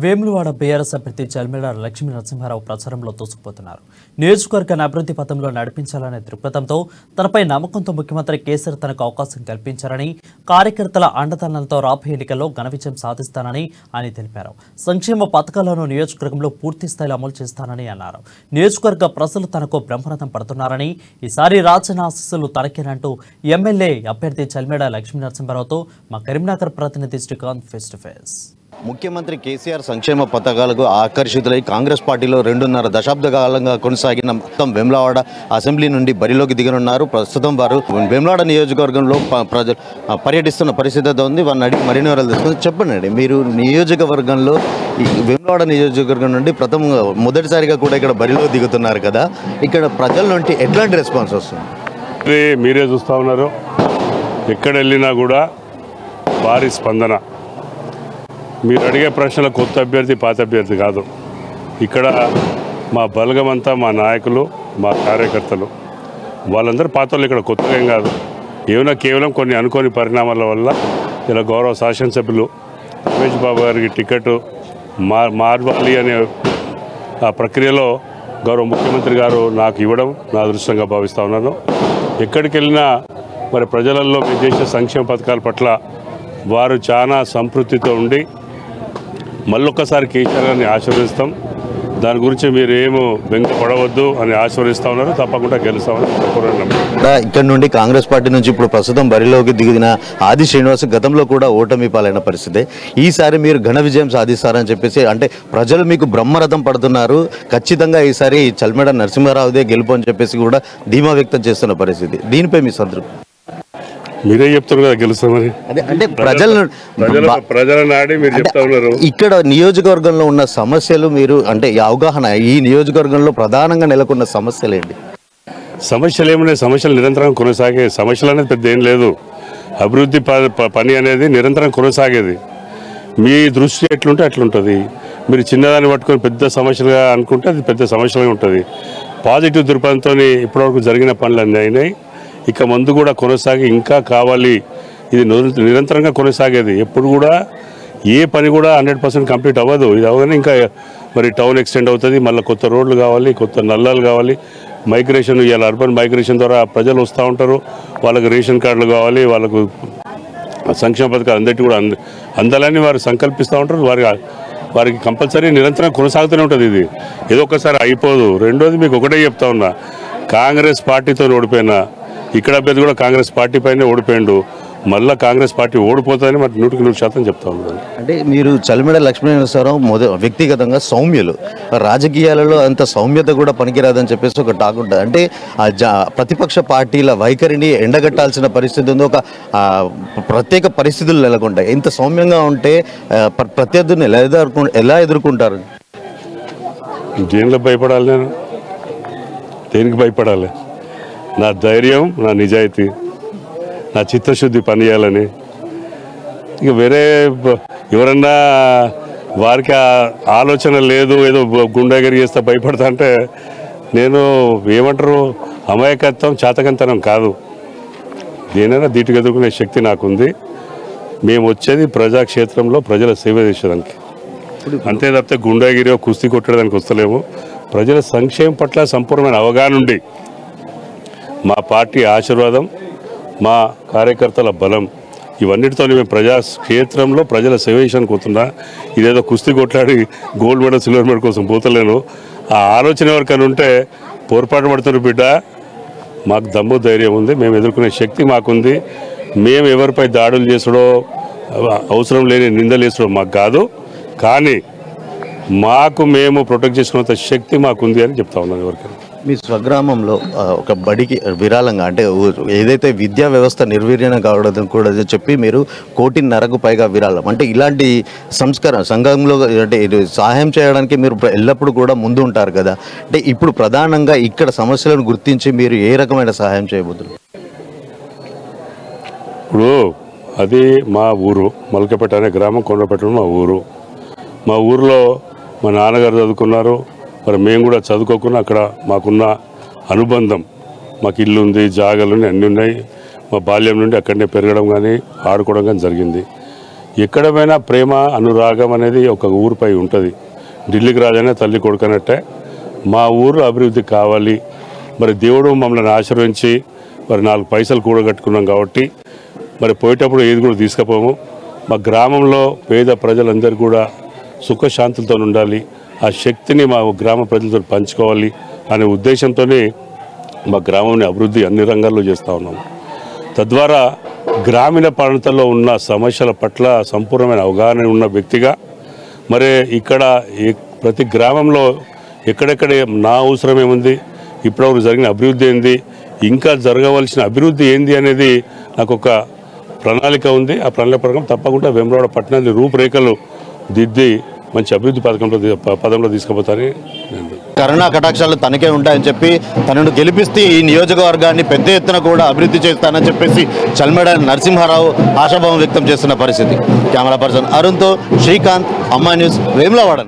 Vemulawada BRS అభ్యర్థి చల్మెడ లక్ష్మీ నరసింహారావు ప్రచారంలో దూసుకుపోతున్నారు. నియోజకవర్గాన్ని అభివృద్ధి పథంలో నడిపించాలనే దృక్పథంతో తనపై నమ్మకంతో ముఖ్యమంత్రి కేసీఆర్ తనకు అవకాశం కల్పించారని, కార్యకర్తల అండదండలతో రాబోయే ఎన్నికల్లో ఘన విజయం సాధిస్తానని ఆయన తెలిపారు. సంక్షేమ పథకాలను నియోజకవర్గంలో పూర్తి స్థాయిలో అమలు చేస్తానని అన్నారు. నియోజకవర్గ ప్రజలు తనకు బ్రహ్మరథం పడుతున్నారని, ఈసారి రాజన్న ఆశీస్సులు తనకేనంటూ ఎమ్మెల్యే అభ్యర్థి చల్మెడ లక్ష్మీ నరసింహారావుతో మా కరీంనగర్ ప్రతినిధి శ్రీకాంత్ ఫేస్ టు ఫేస్. ముఖ్యమంత్రి కేసీఆర్ సంక్షేమ పథకాలకు ఆకర్షితులై కాంగ్రెస్ పార్టీలో 2.5 దశాబ్ద కాలంగా కొనసాగిన మొత్తం వేములవాడ అసెంబ్లీ నుండి బరిలోకి దిగనున్నారు. ప్రస్తుతం వారు వేములవాడ నియోజకవర్గంలో పర్యటిస్తున్న పరిస్థితి ఉంది. వారిని అడిగి మరిన్ని వివరాలు తెలుసుకుని చెప్పండి. మీరు నియోజకవర్గంలో వేములవాడ నియోజకవర్గం నుండి మొదటిసారిగా కూడా ఇక్కడ బరిలో దిగుతున్నారు కదా, ఇక్కడ ప్రజల నుండి ఎట్లాంటి రెస్పాన్స్ వస్తుంది? మీరే చూస్తూ ఉన్నారు, ఎక్కడ వెళ్ళినా కూడా భారీ స్పందన. మీరు అడిగే ప్రశ్నల కొత్త అభ్యర్థి పాత అభ్యర్థి కాదు. ఇక్కడ మా బలగమంతా మా నాయకులు, మా కార్యకర్తలు, వాళ్ళందరూ పాత వాళ్ళు. ఇక్కడ కొత్తగా ఏం కాదు. ఏమైనా కేవలం కొన్ని అనుకోని పరిణామాల వల్ల ఇలా గౌరవ శాసనసభ్యులు రమేష్ బాబు గారికి టికెట్ మార్వాలి అనే ఆ ప్రక్రియలో గౌరవ ముఖ్యమంత్రి గారు నాకు ఇవ్వడం నా అదృష్టంగా భావిస్తూ ఉన్నాను. ఎక్కడికి వెళ్ళినా మరి ప్రజలలో మీ దేశ సంక్షేమ పథకాల పట్ల వారు చాలా సంతృప్తితో ఉండి మళ్ళొక్కసారి కేసీఆర్ గారిని ఆశీర్వదిస్తాం. దాని గురించి మీరు ఏమో బెంగపడవద్దు అని ఆశీర్వదిస్తూ ఉన్నారు. తప్పకుండా గెలుస్తామని. ఇక్కడ నుండి కాంగ్రెస్ పార్టీ నుంచి ఇప్పుడు ప్రస్తుతం బరిలోకి దిగిన ఆది శ్రీనివాస్ గతంలో కూడా ఓటమి పాలైన పరిస్థితి. ఈసారి మీరు ఘన విజయం సాధిస్తారని చెప్పేసి అంటే ప్రజలు మీకు బ్రహ్మరథం పడుతున్నారు. ఖచ్చితంగా ఈసారి చల్మెడ నరసింహారావుదే గెలుపు అని చెప్పేసి కూడా ధీమా వ్యక్తం చేస్తున్న పరిస్థితి. దీనిపై మీ సంతృప్తి? మీరే చెప్తారు కదా గెలుస్తామని. అంటే ప్రజల నాడి మీరు చెప్తా ఉన్నారు. ఇక్కడ నియోజకవర్గంలో ఉన్న సమస్యలు మీరు అంటే అవగాహన, ఈ నియోజకవర్గంలో ప్రధానంగా నెలకొన్న సమస్యలు ఏంటి? సమస్యలు ఏమున్నాయి? సమస్యలు నిరంతరం కొనసాగే. సమస్యలు అనేది పెద్ద ఏం లేదు. అభివృద్ధి పని అనేది నిరంతరం కొనసాగేది. మీ దృష్టి ఎట్లుంటే అట్లుంటుంది. మీరు చిన్నదాన్ని పట్టుకొని పెద్ద సమస్యలుగా అనుకుంటే అది పెద్ద సమస్యలుగా ఉంటుంది. పాజిటివ్ దృక్పథంతో ఇప్పటివరకు జరిగిన పనులు అన్నీ అయినాయి. ఇక ముందు కూడా కొనసాగి ఇంకా కావాలి. ఇది నిరంతరంగా కొనసాగేది. ఎప్పుడు కూడా ఏ పని కూడా 100% కంప్లీట్ అవ్వదు. ఇది అవ్వగానే ఇంకా మరి టౌన్ ఎక్స్టెండ్ అవుతుంది. మళ్ళీ కొత్త రోడ్లు కావాలి, కొత్త నల్లాలు కావాలి. మైగ్రేషన్, ఇవాళ అర్బన్ మైగ్రేషన్ ద్వారా ప్రజలు వస్తూ ఉంటారు. వాళ్ళకు రేషన్ కార్డులు కావాలి, వాళ్ళకు సంక్షేమ పథకాలు అందరికీ కూడా అందాలని వారు సంకల్పిస్తూ ఉంటారు. వారికి కంపల్సరీ నిరంతరం కొనసాగుతూనే ఉంటుంది. ఇది ఏదో ఒకసారి అయిపోదు. రెండోది మీకు ఒకటే చెప్తా ఉన్నా, కాంగ్రెస్ పార్టీతో ఓడిపోయినా ఇక్కడ అభ్యర్థి కూడా కాంగ్రెస్ పార్టీ పైనే ఓడిపోయిండు. మళ్ళీ కాంగ్రెస్ పార్టీ ఓడిపోతుందని మరి 100% చెప్తా ఉన్నాను. అంటే మీరు చల్మెడ లక్ష్మీ నరసింహారావు వ్యక్తిగతంగా సౌమ్యులు, రాజకీయాలలో అంత సౌమ్యత కూడా పనికిరాదని చెప్పేసి ఒక టాక్ ఉంటుంది. అంటే ప్రతిపక్ష పార్టీల వైఖరిని ఎండగట్టాల్సిన పరిస్థితి ఉంది. ఒక ప్రత్యేక పరిస్థితులు నెలకొంటాయి. ఇంత సౌమ్యంగా ఉంటే ప్రత్యర్థుని ఎలా ఎదుర్కొంటారు? దేనిలో భయపడాలి? నేను దేనికి భయపడాలి? నా ధైర్యం, నా నిజాయితీ, నా చిత్తశుద్ధి పనిచేయాలని. ఇక వేరే ఎవరన్నా వారికి ఆలోచన లేదు, ఏదో గుండాగిరి చేస్తే భయపడతా అంటే నేను ఏమంటారు, అమాయకత్వం, చాతకంతనం కాదు. దేనైనా ధీటుగా ఎదుర్కొనే శక్తి నాకుంది. మేము వచ్చేది ప్రజాక్షేత్రంలో ప్రజల సేవ చేసేదానికి, అంతే తప్పితే గుండాగిరి కుస్తీ కొట్టడానికి వస్తలేము. ప్రజల సంక్షేమం పట్ల సంపూర్ణమైన అవగాహన ఉండి మా పార్టీ ఆశీర్వాదం, మా కార్యకర్తల బలం, ఇవన్నిటితో మేము ప్రజాక్షేత్రంలో ప్రజల సేవ చేయడానికి పోతున్నా. ఇదేదో కుస్తీ కొట్లాడి గోల్డ్ మెడల్, సిల్వర్ మెడల్ కోసం పోతలేను. ఆ ఆలోచన ఎవరికైనా ఉంటే పొరపాటు పడుతున్న బిడ్డ, మాకు దమ్ము ధైర్యం ఉంది. మేము ఎదుర్కొనే శక్తి మాకుంది. మేము ఎవరిపై దాడులు చేసుడో, అవసరం లేని నిందలు వేసడో మాకు కాదు. కానీ మాకు మేము ప్రొటెక్ట్ చేసుకున్నంత శక్తి మాకుంది అని చెప్తా ఉన్నాను ఎవరికైనా. మీ స్వగ్రామంలో ఒక బడికి విరాళంగా అంటే ఏదైతే విద్యా వ్యవస్థ నిర్వీర్యం కావడం కూడా చెప్పి మీరు 1.5 పైగా విరాళం, అంటే ఇలాంటి సంఘంలో అంటే సహాయం చేయడానికి మీరు ఎల్లప్పుడూ కూడా ముందు ఉంటారు కదా. అంటే ఇప్పుడు ప్రధానంగా ఇక్కడ సమస్యలను గుర్తించి మీరు ఏ రకమైన సహాయం చేయబోతున్నారు? ఇప్పుడు అది మా ఊరు మల్కపేట అనే గ్రామం, కొండపేట మా ఊరు. మా ఊరిలో మా నాన్నగారు చదువుకున్నారు. మరి మేము కూడా చదువుకోకుండా అక్కడ మాకున్న అనుబంధం, మాకు ఇల్లు ఉంది, జాగాలు అన్నీ ఉన్నాయి. మా బాల్యం నుండి అక్కడనే పెరగడం కానీ ఆడుకోవడం కానీ జరిగింది. ఎక్కడ పోయినా ప్రేమ అనురాగం అనేది ఒక ఊరిపై ఉంటుంది. ఢిల్లీకి రాజైనా తల్లి కొడుకనట్టే మా ఊరు అభివృద్ధి కావాలి. మరి దేవుడు మమ్మల్ని ఆశీర్వదించి మరి 4 పైసలు కూడగట్టుకున్నాం కాబట్టి మరి పోయేటప్పుడు ఏది కూడా తీసుకుపోము. మా గ్రామంలో పేద ప్రజలందరూ కూడా సుఖశాంతులతో ఉండాలి, ఆ శక్తిని మా గ్రామ ప్రజలతో పంచుకోవాలి అనే ఉద్దేశంతోనే మా గ్రామాన్ని అభివృద్ధి అన్ని రంగాల్లో చేస్తూ ఉన్నాము. తద్వారా గ్రామీణ ప్రాంతాల్లో ఉన్న సమస్యల పట్ల సంపూర్ణమైన అవగాహన ఉన్న వ్యక్తిగా మరి ఇక్కడ ప్రతి గ్రామంలో ఎక్కడెక్కడ నా అవసరం ఏముంది, ఇప్పటివరకు జరిగిన అభివృద్ధి ఏంది, ఇంకా జరగవలసిన అభివృద్ధి ఏంది అనేది నాకు ఒక ప్రణాళిక ఉంది. ఆ ప్రణాళిక ప్రకారం తప్పకుండా వేములవాడ పట్టణాన్ని రూపురేఖలు దిద్ది మంచి అభివృద్ధి పదంలో తీసుకుపోతారని నేను కరుణా కటాక్షాలు తనకే ఉంటాయని చెప్పి తనను గెలిపిస్తే ఈ నియోజకవర్గాన్ని పెద్ద ఎత్తున కూడా అభివృద్ధి చేస్తానని చెప్పేసి చల్మెడ నరసింహారావు ఆశాభావం వ్యక్తం చేస్తున్న పరిస్థితి. కెమెరా పర్సన్ అరుణ్తో శ్రీకాంత్, అమ్మా న్యూస్, వేములవాడ.